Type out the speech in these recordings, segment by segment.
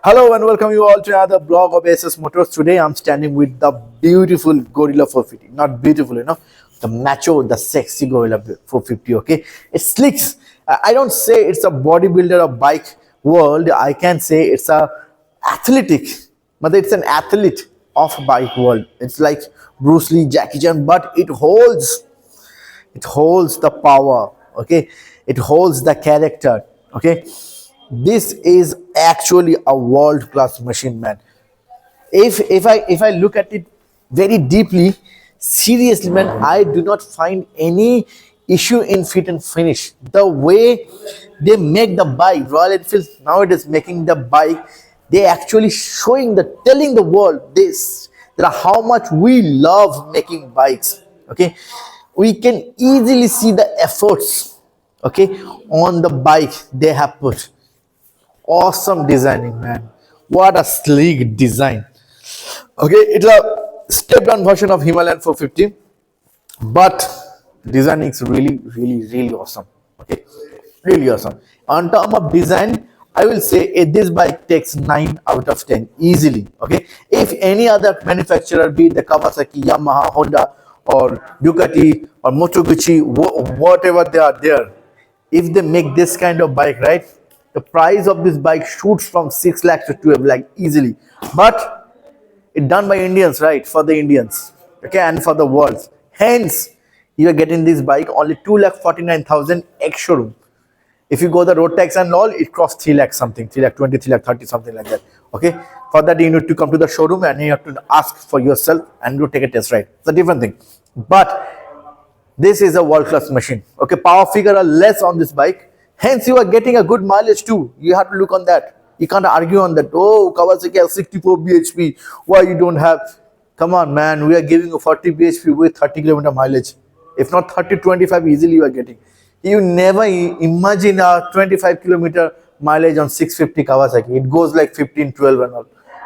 Hello and welcome you all to another blog of SS Motors. Today I'm standing with the beautiful Gorilla 450. Not beautiful, the macho, the sexy Gorilla 450. Okay, it slicks. I don't say it's a bodybuilder of bike world. I can say it's a athletic, but it's an athlete of bike world. It's like Bruce Lee, Jackie Chan, but it holds the power. Okay, it holds the character. Okay, this is actually a world class machine, man. If I look at it very deeply, seriously, man, I do not find any issue in fit and finish. The way they make the bike, Royal Enfield nowadays making the bike, they actually showing the telling the world this that how much we love making bikes. Okay, we can easily see the efforts, okay, on the bike they have put. Awesome designing, man. What a sleek design. Okay, it's a step down version of Himalayan 450, but designing is really awesome. Okay, really awesome. On term of design, I will say this bike takes 9 out of 10 easily. Okay, if any other manufacturer, be it the Kawasaki, Yamaha, Honda, or Ducati, or Moto Guzzi, whatever they are there, if they make this kind of bike, right, the price of this bike shoots from 6 lakhs to 12 lakh easily. But it done by Indians, right? For the Indians, okay, and for the world. Hence, you are getting this bike only 2,49,000 ex-showroom. If you go the road tax and all, it costs 3 lakh something, 3 lakh 20, 3 lakh 30, something like that. Okay, for that you need to come to the showroom and you have to ask for yourself and you take a test ride. It's a different thing. But this is a world-class machine. Okay, power figure are less on this bike. Hence, you are getting a good mileage too. You have to look on that. You can't argue on that. Oh, Kawasaki has 64 bhp. Why you don't have? Come on, man. We are giving you 40 bhp with 30 km mileage. If not 30, 25 easily you are getting. You never imagine a 25 km mileage on 650 Kawasaki. It goes like 15, 12 and all.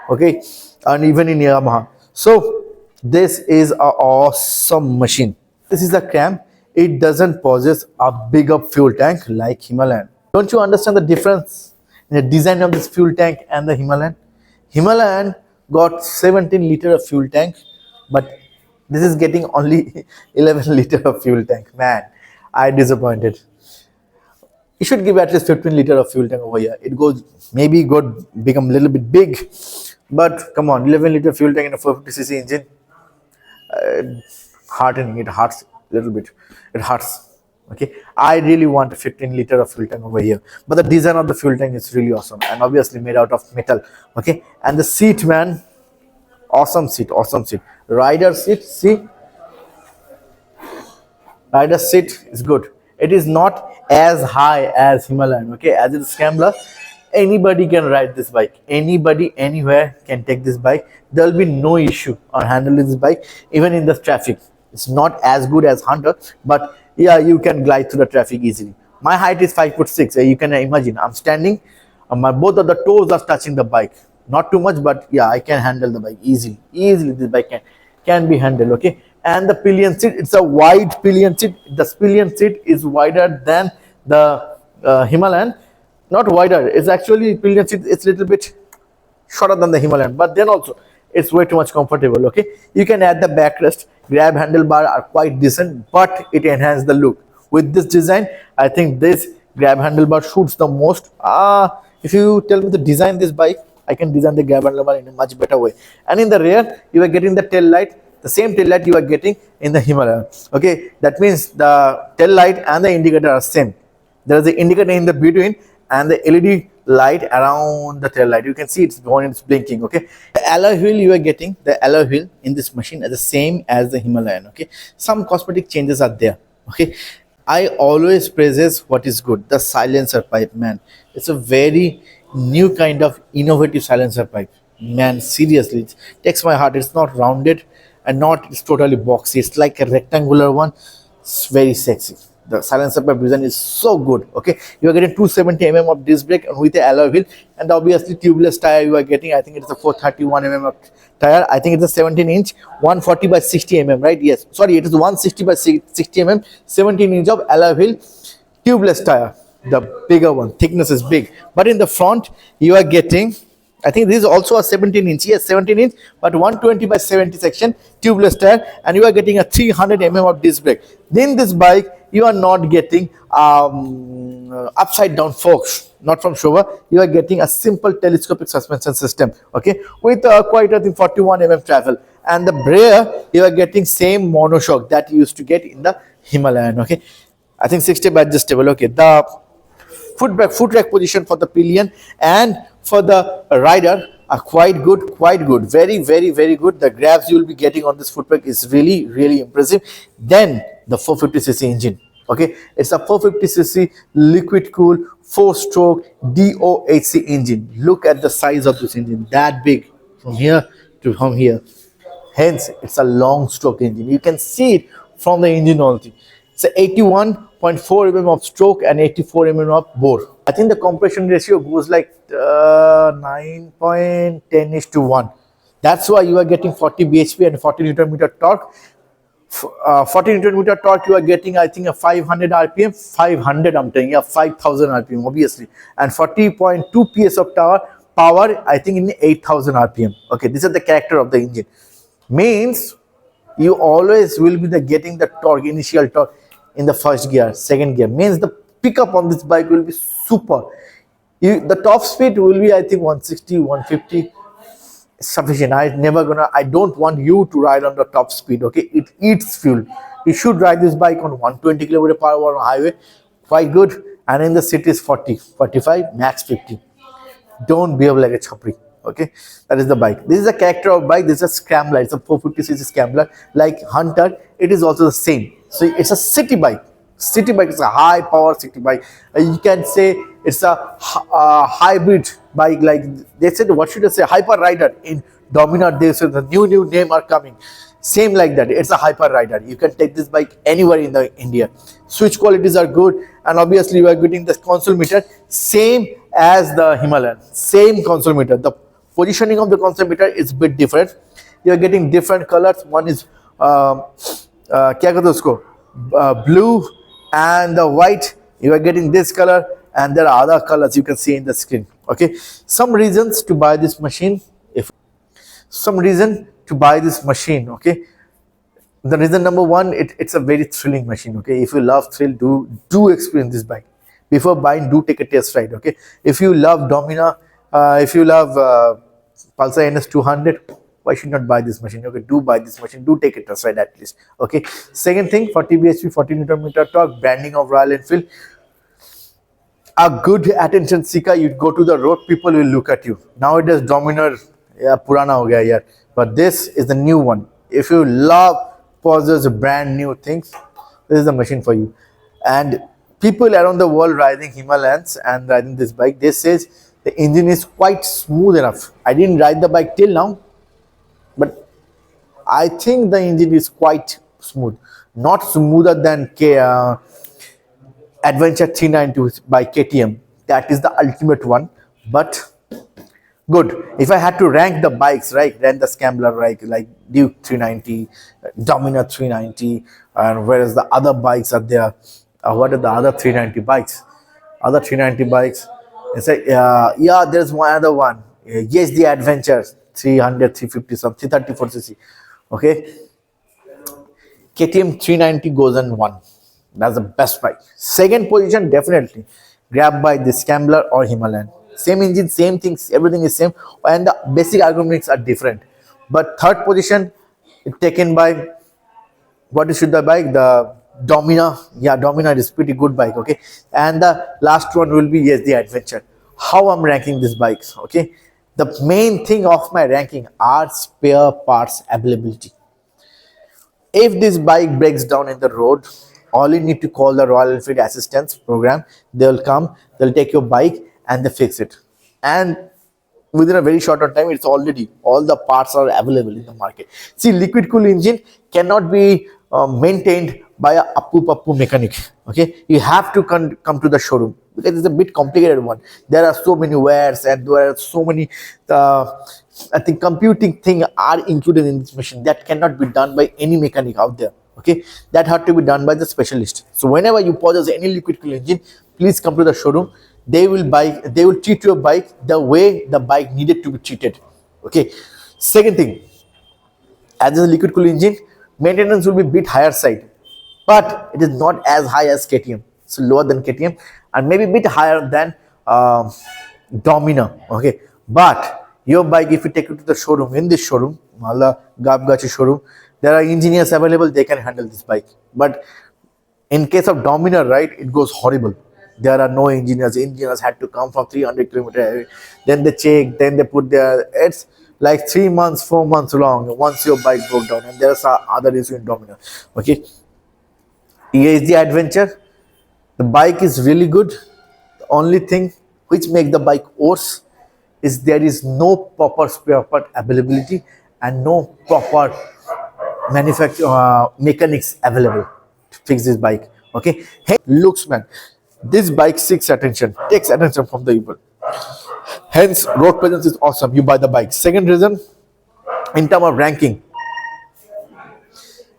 Okay, and even in Yamaha. So this is an awesome machine. This is a cam. It doesn't possess a bigger fuel tank like Himalayan. Don't you understand the difference in the design of this fuel tank and the Himalayan? Himalayan got 17 liter of fuel tank, but this is getting only 11 liter of fuel tank. Man, I disappointed. You should give at least 15 liter of fuel tank over here. It goes maybe good, become a little bit big, but come on, 11 liter fuel tank in a 450cc engine. Heartening, it hurts a little bit, it hurts. Okay, I really want a 15 liter of fuel tank over here, but the design of the fuel tank is really awesome and obviously made out of metal. Okay, and the seat, man, awesome seat, awesome seat. Rider seat, see, rider seat is good. It is not as high as Himalayan. Okay, as it's scrambler, anybody can ride this bike, anybody anywhere can take this bike. There will be no issue on handling this bike even in the traffic. It's not as good as Hunter, but yeah, you can glide through the traffic easily. My height is 5'6". You can imagine I'm standing, my both of the toes are touching the bike. Not too much, but yeah, I can handle the bike easily. Easily, this bike can be handled. Okay, and the pillion seat, it's a wide pillion seat. The pillion seat is wider than the Himalayan. Not wider. It's actually pillion seat. It's a little bit shorter than the Himalayan, but then also it's way too much comfortable. Okay, you can add the backrest. Grab handlebar are quite decent, but it enhances the look. With this design, I think this grab handlebar shoots the most. If you tell me to design this bike, I can design the grab handlebar in a much better way. And in the rear, you are getting the tail light, the same tail light you are getting in the Himalayan. Okay, that means the tail light and the indicator are same. There is the indicator in the between and the LED light around the tail light. You can see it's going, it's blinking. Okay, the alloy wheel, you are getting the alloy wheel in this machine as the same as the Himalayan. Okay, some cosmetic changes are there. Okay, I always praises what is good. The silencer pipe, man, it's a very new kind of innovative silencer pipe, man. Seriously, it takes my heart. It's not rounded and not it's totally boxy. It's like a rectangular one. It's very sexy. The silencer pipe design is so good. Okay, you are getting 270 of disc brake with the alloy wheel, and obviously tubeless tire you are getting. I think it's a 431 of tire. I think it's a 17-inch 140 by 60 right? Yes, sorry, it is 160 by 60 17-inch of alloy wheel tubeless tire. The bigger one, thickness is big, but in the front you are getting I think this is also a 17 inch. Yes, 17 inch, but 120 by 70 section tubeless tire, and you are getting a 300 of disc brake. Then this bike, you are not getting upside down forks, not from Showa. You are getting a simple telescopic suspension system, okay, with quite I think 41 travel, and the rear you are getting same monoshock that you used to get in the Himalayan, okay. I think 60 by adjustable, okay. The foot rack position for the pillion and for the rider are quite good, very good. The grabs you will be getting on this foot rack is really impressive. Then the 450cc engine, okay, it's a 450cc liquid cool 4-stroke DOHC engine. Look at the size of this engine, that big from here to from here. Hence, it's a long stroke engine. You can see it from the engine only. It's a 81.4 of stroke and 84 of bore. I think the compression ratio goes like 9.10:1. That's why you are getting 40 bhp and 40 Newton meter torque. 40 Newton meter torque you are getting, I think, a 500 rpm. 500, I'm telling you, 5000 rpm obviously, and 40.2 ps of power, I think, in 8000 rpm. Okay, this is the character of the engine. Means you always will be getting the torque, initial torque in the first gear, second gear. Means the pickup on this bike will be super. The top speed will be, I think, 160, 150 sufficient. I don't want you to ride on the top speed, okay. It eats fuel. You should ride this bike on 120 km per hour on highway, quite good, and in the city is 40, 45, max 50. Don't behave like a chapri, okay. That is the bike. This is the character of bike. This is a scrambler. It's a 450cc scrambler like Hunter. It is also the same. So it's a city bike. City bike is a high power city bike. You can say it's a hybrid bike, like they said, what should I say, hyper rider in Dominar. They said the new name are coming, same like that. It's a hyper rider. You can take this bike anywhere in the India. Switch qualities are good, and obviously you are getting the console meter same as the Himalayan, same console meter. The positioning of the console meter is a bit different. You are getting different colors. One is blue and the white. You are getting this color, and there are other colors you can see in the screen, okay. Some reasons to buy this machine, okay. The reason number one, it's a very thrilling machine, okay. If you love thrill, do experience this bike. Before buying, do take a test ride, okay. If you love Domina, if you love Pulsar NS 200, why should not buy this machine, okay. Do buy this machine, do take a test ride at least, okay. Second thing, 40 bhp, 40 Newton meter torque, branding of Royal Enfield. A good attention seeker, you go to the road, people will look at you. Nowadays Dominar, yeah, purana ho gaya yaar, but this is the new one. If you love Porsches, brand new things, this is the machine for you. And people around the world riding Himalayans and riding this bike, they says the engine is quite smooth enough. I didn't ride the bike till now, but I think the engine is quite smooth, not smoother than Adventure 390 by KTM. That is the ultimate one, but good. If I had to rank the bikes, right, rank the scrambler, right, like Duke 390, Dominar 390, and whereas the other bikes are there. What are the other 390 bikes? Other 390 bikes. It's like, yeah, there's one other one. Yes, the Adventure 300, 350, some 334cc. Okay. KTM 390 goes on one. That's the best bike. Second position, definitely grabbed by the Scrambler or Himalayan. Same engine, same things, everything is same, and the basic ergonomics are different. But third position is taken by, what is the bike? The Domina. Yeah, Domina is pretty good bike, okay. And the last one will be, yes, the Adventure. How I'm ranking these bikes, okay. The main thing of my ranking are spare parts availability. If this bike breaks down in the road, all you need to call the Royal Enfield assistance program. They'll come, they'll take your bike and they fix it. And within a very short time, it's already, all the parts are available in the market. See, liquid cool engine cannot be maintained by a appu mechanic, okay. You have to come to the showroom, because it's a bit complicated one. There are so many wares and there are so many I think computing thing are included in this machine that cannot be done by any mechanic out there, okay. That had to be done by the specialist. So whenever you purchase any liquid cool engine, please come to the showroom. they will treat your bike the way the bike needed to be treated. Okay. Second thing, as a liquid cooled engine, maintenance will be bit higher side, but it is not as high as KTM. It's lower than KTM and maybe bit higher than Domina. Okay, but your bike, if you take it to the showroom, in this showroom, Mala Gabgachi showroom, there are engineers available. They can handle this bike. But in case of Domina, right, it goes horrible. There are no engineers. Engineers had to come from 300 kilometers. Then they check. Then they put their. It's like 3 months, 4 months long. Once your bike broke down, and there's other issue in Domino. Okay, here is the adventure. The bike is really good. The only thing which makes the bike worse is there is no proper spare part availability and no proper manufacture mechanics available to fix this bike. Okay, hey, looks, man, this bike takes attention from the people. Hence, road presence is awesome. You buy the bike. Second reason, in terms of ranking,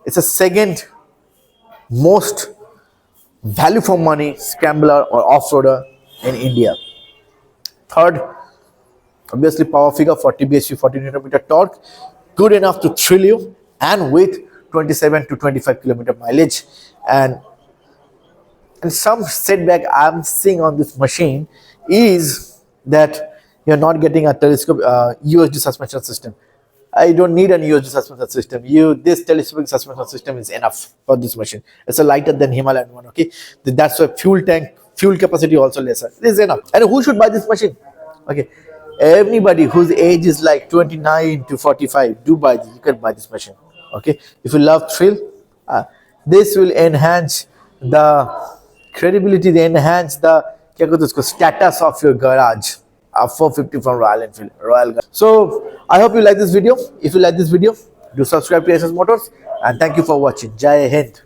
it's a second most value for money scrambler or off-roader in India. Third, obviously power figure, 40 bhp, 40 Nm torque, good enough to thrill you, and with 27 to 25 kilometer mileage. And some setback I'm seeing on this machine is that you're not getting a telescope USD suspension system. I don't need an USD suspension system. This telescopic suspension system is enough for this machine. It's a lighter than Himalayan one. Okay, that's why fuel capacity also lesser. This is enough. And who should buy this machine? Okay, anybody whose age is like 29 to 45, do buy this. You can buy this machine. Okay, if you love thrill, this will enhance the credibility. They enhance the status of your garage. 450 from Royal Enfield. So I hope you like this video. If you like this video, do subscribe to SS Motors, and thank you for watching. Jai Hind.